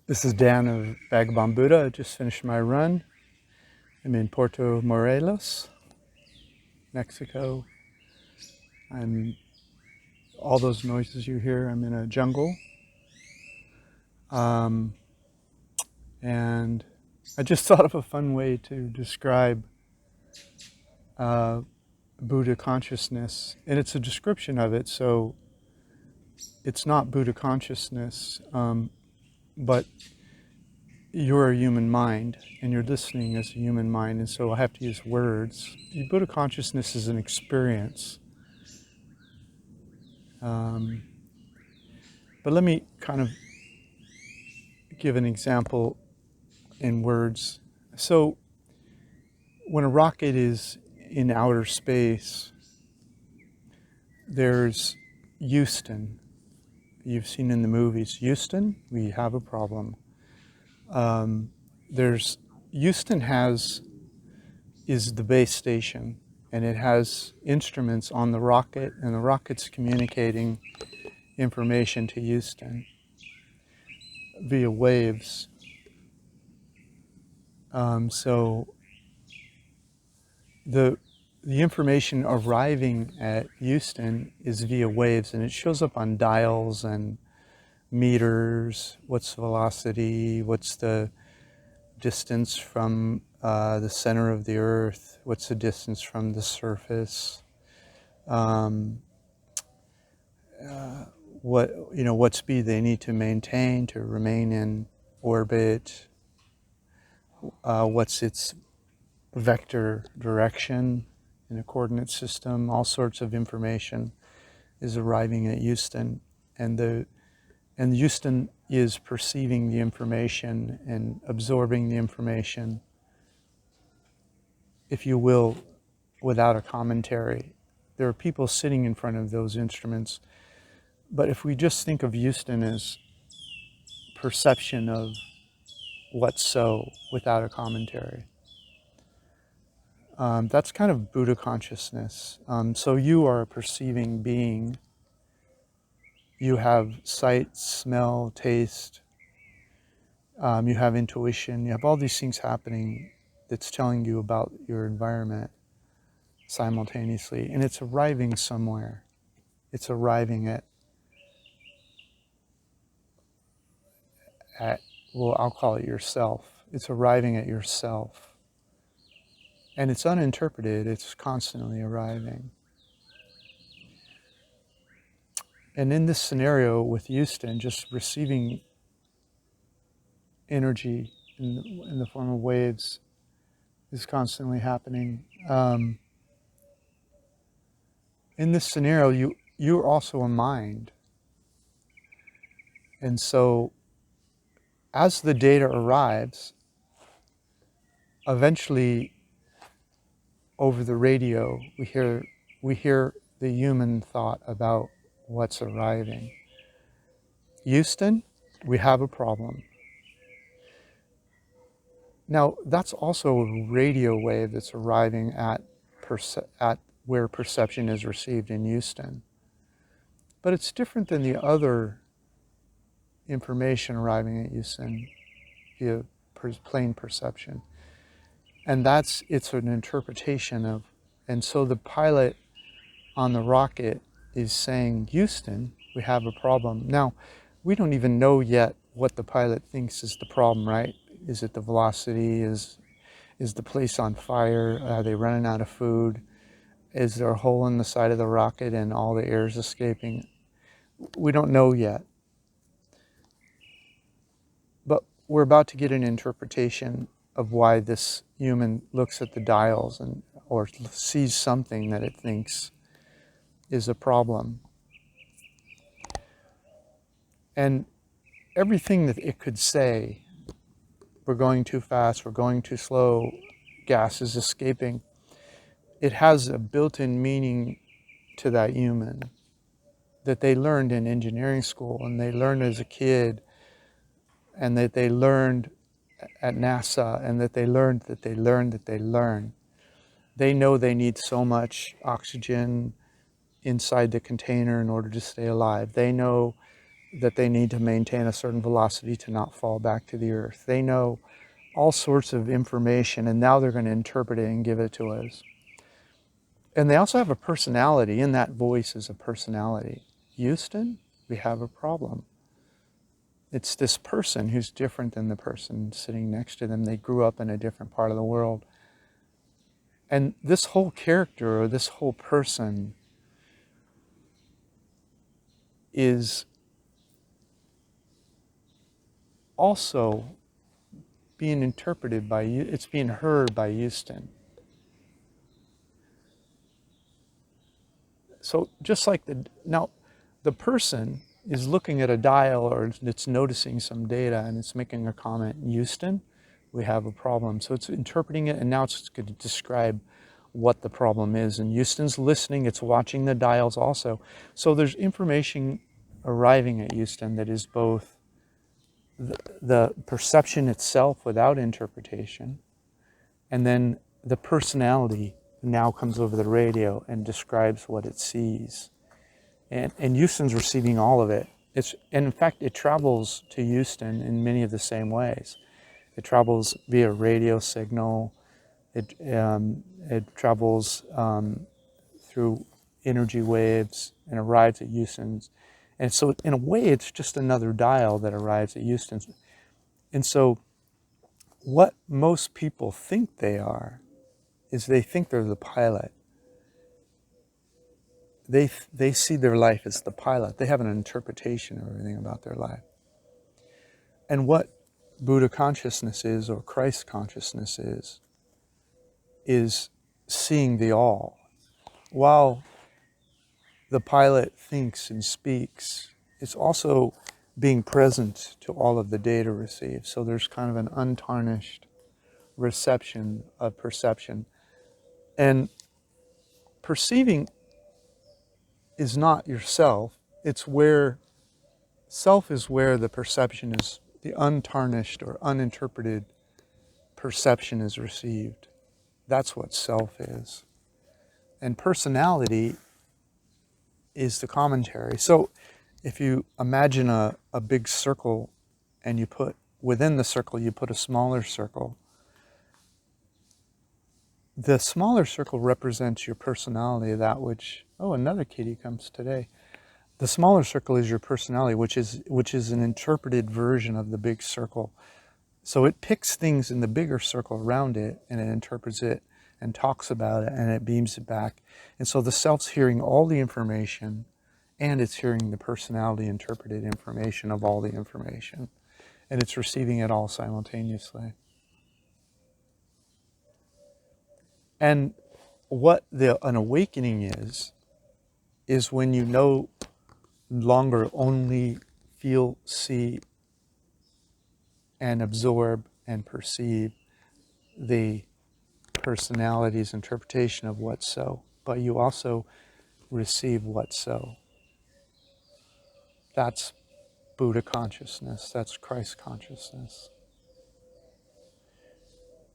This is Dan of Vagabond Buddha. I just finished my run. I'm in Puerto Morelos, Mexico. All those noises you hear, I'm in a jungle. And I just thought of a fun way to describe Buddha consciousness. And it's a description of it, so it's not Buddha consciousness, but you're a human mind and you're listening as a human mind, and so I have to use words. Buddha consciousness is an experience. But let me kind of give an example in words. So when a rocket is in outer space, there's Houston. You've seen in the movies, Houston, we have a problem. Houston is the base station, and it has instruments on the rocket, and the rocket's communicating information to Houston via waves. So the information arriving at Houston is via waves, and it shows up on dials and meters. What's the velocity? What's the distance from the center of the Earth? What's the distance from the surface? What speed they need to maintain to remain in orbit? What's its vector direction in a coordinate system? All sorts of information is arriving at Houston, and Houston is perceiving the information and absorbing the information, if you will, without a commentary. There are people sitting in front of those instruments, but if we just think of Houston as perception of what's so without a commentary, that's kind of Buddha consciousness. So you are a perceiving being. You have sight, smell, taste. You have intuition. You have all these things happening that's telling you about your environment simultaneously. And it's arriving somewhere. It's arriving at well, I'll call it yourself. It's arriving at yourself. And it's uninterpreted. It's constantly arriving. And in this scenario with Houston, just receiving energy in the form of waves is constantly happening. In this scenario, you're also a mind. And so as the data arrives, eventually over the radio, we hear the human thought about what's arriving. Houston, we have a problem. Now, that's also a radio wave that's arriving at where perception is received in Houston. But it's different than the other information arriving at Houston via plain perception. And it's an interpretation of, and so the pilot on the rocket is saying, Houston, we have a problem. Now, we don't even know yet what the pilot thinks is the problem, right? Is it the velocity? Is the place on fire? Are they running out of food? Is there a hole in the side of the rocket and all the air is escaping? We don't know yet. But we're about to get an interpretation of why this human looks at the dials or sees something that it thinks is a problem. And everything that it could say, we're going too fast, we're going too slow, gas is escaping, it has a built-in meaning to that human that they learned in engineering school, and they learned as a kid, and that they learned at NASA, and that they learned that they learned that they learned. They know they need so much oxygen inside the container in order to stay alive. They know that they need to maintain a certain velocity to not fall back to the earth. They know all sorts of information, and now they're going to interpret it and give it to us. And they also have a personality. In that voice is a personality. Houston, we have a problem. It's this person who's different than the person sitting next to them. They grew up in a different part of the world. And this whole character, or this whole person, is also being interpreted by you. It's being heard by Houston. So just like the person is looking at a dial, or it's noticing some data and it's making a comment, Houston, we have a problem. So it's interpreting it, and now it's going to describe what the problem is. And Houston's listening, it's watching the dials also. So there's information arriving at Houston that is both the perception itself without interpretation, and then the personality now comes over the radio and describes what it sees. And Houston's receiving all of it. And in fact, it travels to Houston in many of the same ways. It travels via radio signal. It travels through energy waves and arrives at Houston's. And so in a way, it's just another dial that arrives at Houston's. And so what most people think they are is they think they're the pilot. They see their life as the pilot. They have an interpretation of everything about their life. And what Buddha consciousness is, or Christ consciousness is seeing the all. While the pilot thinks and speaks, it's also being present to all of the data received. So there's kind of an untarnished reception of perception. And perceiving is not yourself. It's where self is, where the perception is, the untarnished or uninterpreted perception is received. That's what self is. And personality is the commentary. So if you imagine a big circle, and you put within the circle, you put a smaller circle. The smaller circle represents your personality, that which, oh, another kitty comes today. The smaller circle is your personality, which is an interpreted version of the big circle. So it picks things in the bigger circle around it, and it interprets it and talks about it, and it beams it back. And so the self's hearing all the information, and it's hearing the personality interpreted information of all the information. And it's receiving it all simultaneously. And what an awakening is when you no longer only feel, see, and absorb and perceive the personality's interpretation of what's so, but you also receive what's so. That's Buddha consciousness, that's Christ consciousness.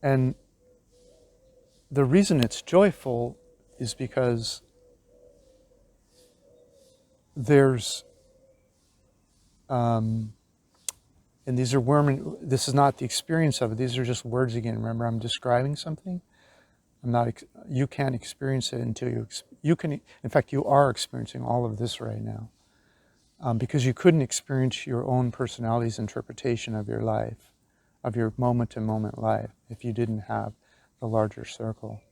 And the reason it's joyful is because there's, and these are this is not the experience of it, these are just words again. Remember, I'm describing something. You can't experience it until you can, in fact, you are experiencing all of this right now. Because you couldn't experience your own personality's interpretation of your life, of your moment-to-moment life, if you didn't have the larger circle.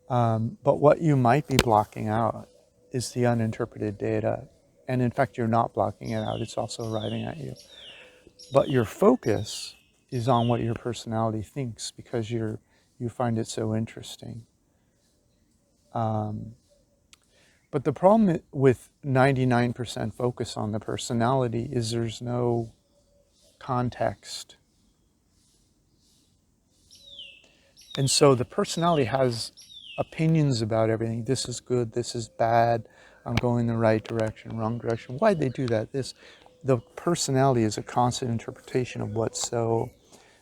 But what you might be blocking out is the uninterpreted data. And in fact, you're not blocking it out, it's also arriving at you. But your focus is on what your personality thinks, because you find it so interesting. But the problem with 99% focus on the personality is there's no context. And so the personality has opinions about everything. This is good, this is bad, I'm going the right direction, wrong direction. Why'd they do that? The personality is a constant interpretation of what's so.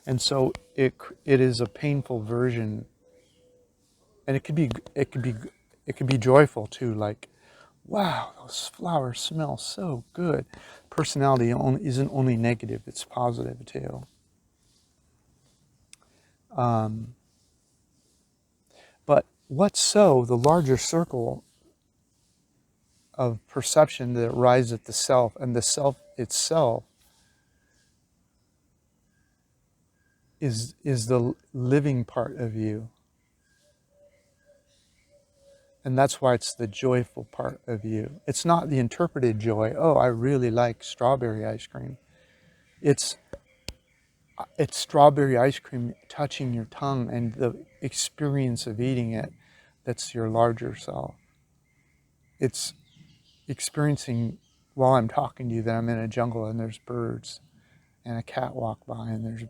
And so it is a painful version. And it could be joyful too, like wow, those flowers smell so good. Personality isn't only negative, it's positive too. But what's so, the larger circle of perception that arises at the self, and the self itself is the living part of you. And that's why it's the joyful part of you. It's not the interpreted joy, oh, I really like strawberry ice cream. It's strawberry ice cream touching your tongue and the experience of eating it that's your larger self. It's experiencing while I'm talking to you that I'm in a jungle and there's birds and a cat walk by and there's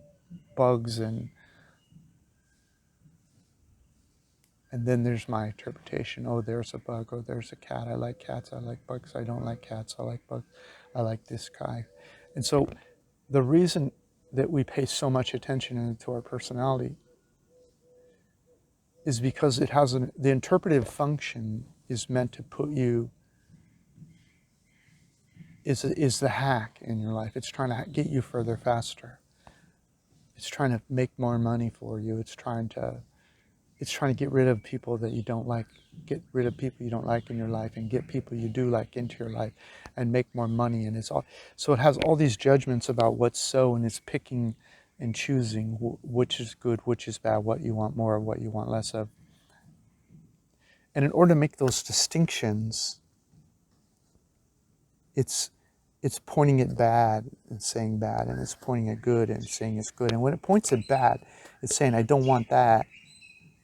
bugs and then there's my interpretation. Oh, there's a bug. Oh, there's a cat. I like cats. I like bugs. I don't like cats. I like bugs. I like this guy. And so the reason that we pay so much attention to our personality is because it has the interpretive function is meant to put you, is the hack in your life. It's trying to get you further faster. It's trying to make more money for you. It's trying to get rid of people that you don't like, get rid of people you don't like in your life and get people you do like into your life and make more money. And it's all, so it has all these judgments about what's so, and it's picking and choosing which is good, which is bad, what you want more of, what you want less of. And in order to make those distinctions, it's pointing at bad and saying bad, and it's pointing at good and saying it's good. And when it points at bad, it's saying, I don't want that.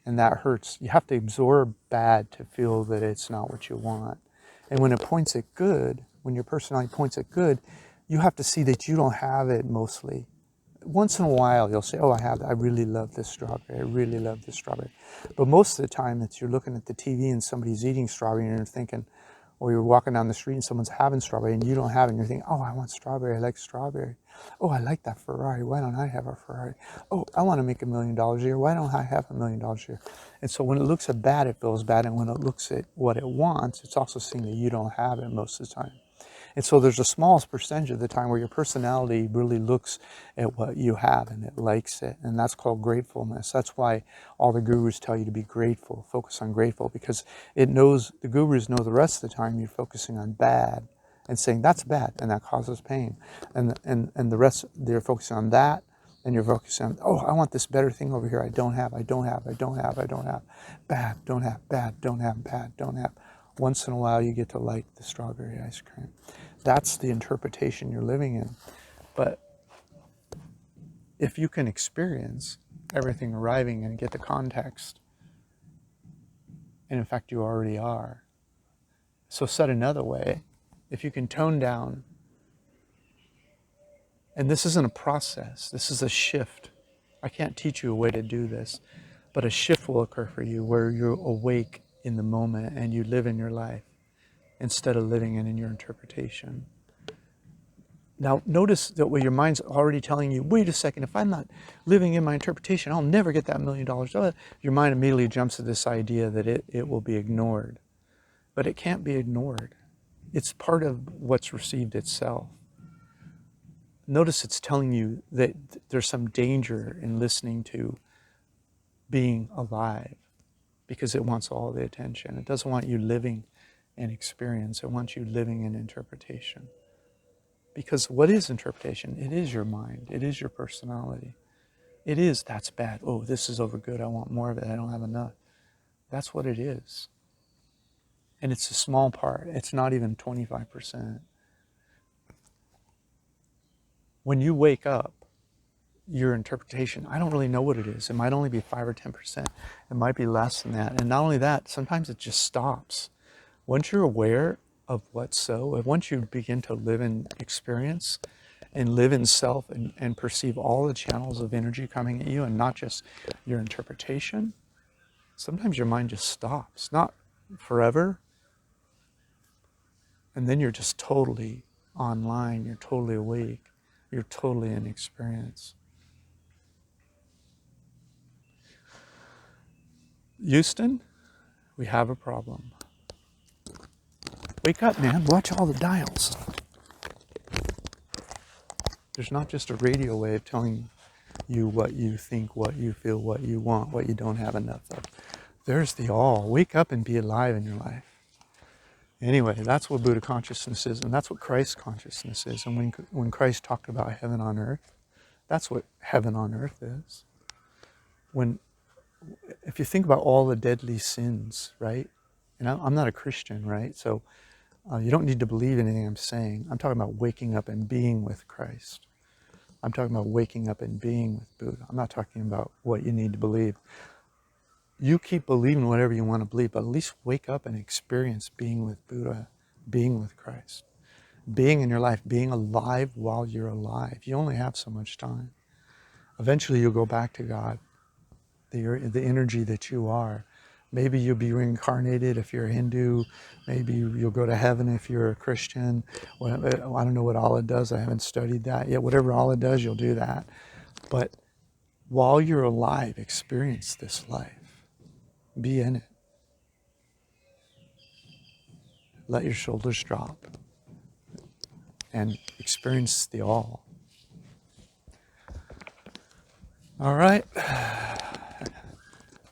And that hurts. You have to absorb bad to feel that it's not what you want. And when it points at good, when your personality points at good, you have to see that you don't have it mostly. Once in a while, you'll say, oh, I really love this strawberry. I really love this strawberry. But most of the time, it's you're looking at the TV and somebody's eating strawberry and you're thinking, or you're walking down the street and someone's having strawberry and you don't have it, and you're thinking, oh, I want strawberry. I like strawberry. Oh, I like that Ferrari. Why don't I have a Ferrari? Oh, I want to make $1 million a year. Why don't I have $1 million a year? And so when it looks at bad, it feels bad. And when it looks at what it wants, it's also seeing that you don't have it most of the time. And so there's a small percentage of the time where your personality really looks at what you have and it likes it. And that's called gratefulness. That's why all the gurus tell you to be grateful, focus on grateful, because it knows, the gurus know the rest of the time you're focusing on bad and saying that's bad and that causes pain. And the rest, they're focusing on that. And you're focusing on, oh, I want this better thing over here. I don't have. Bad, don't have. Bad, don't have. Bad, don't have. Once in a while, you get to like the strawberry ice cream. That's the interpretation you're living in. But if you can experience everything arriving and get the context, and in fact, you already are. So said another way, if you can tone down, and this isn't a process, this is a shift. I can't teach you a way to do this, but a shift will occur for you where you're awake in the moment and you live in your life instead of living in your interpretation. Now, notice that where your mind's already telling you, wait a second, if I'm not living in my interpretation, I'll never get that $1 million. Your mind immediately jumps to this idea that it will be ignored. But it can't be ignored. It's part of what's received itself. Notice it's telling you that there's some danger in listening to being alive because it wants all the attention. It doesn't want you living in experience. It wants you living in interpretation. Because what is interpretation? It is your mind. It is your personality. It is, that's bad. Oh, this is over good. I want more of it. I don't have enough. That's what it is. And it's a small part. It's not even 25%. When you wake up, your interpretation, I don't really know what it is. It might only be 5 or 10%. It might be less than that. And not only that, sometimes it just stops. Once you're aware of what's so, once you begin to live in experience and live in self and perceive all the channels of energy coming at you and not just your interpretation, sometimes your mind just stops. Not forever. And then you're just totally online. You're totally awake. You're totally in experience. Houston, we have a problem. Wake up, man. Watch all the dials. There's not just a radio wave telling you what you think, what you feel, what you want, what you don't have enough of. There's the all. Wake up and be alive in your life. Anyway, that's what Buddha consciousness is, and that's what Christ consciousness is. And when Christ talked about heaven on earth, that's what heaven on earth is. If you think about all the deadly sins, right? And I'm not a Christian, right? So you don't need to believe anything I'm saying. I'm talking about waking up and being with Christ. I'm talking about waking up and being with Buddha. I'm not talking about what you need to believe. You keep believing whatever you want to believe, but at least wake up and experience being with Buddha, being with Christ, being in your life, being alive while you're alive. You only have so much time. Eventually you'll go back to God, the energy that you are. Maybe you'll be reincarnated if you're a Hindu. Maybe you'll go to heaven if you're a Christian. Well, I don't know what Allah does. I haven't studied that yet. Whatever Allah does, you'll do that. But while you're alive, experience this life. Be in it. Let your shoulders drop and experience the all. All right.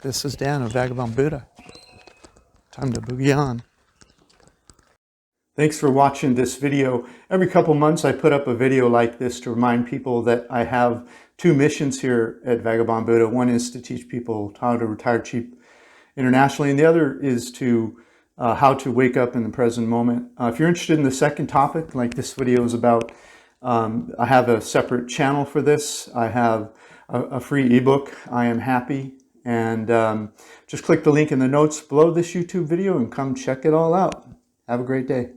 This is Dan of Vagabond Buddha. Time to boogie on. Thanks for watching this video. Every couple months I put up a video like this to remind people that I have two missions here at Vagabond Buddha. One is to teach people how to retire cheap internationally, and the other is to how to wake up in the present moment. If you're interested in the second topic, like this video is about, I have a separate channel for this. I have a free ebook, I Am Happy, and just click the link in the notes below this YouTube video and come check it all out. Have a great day.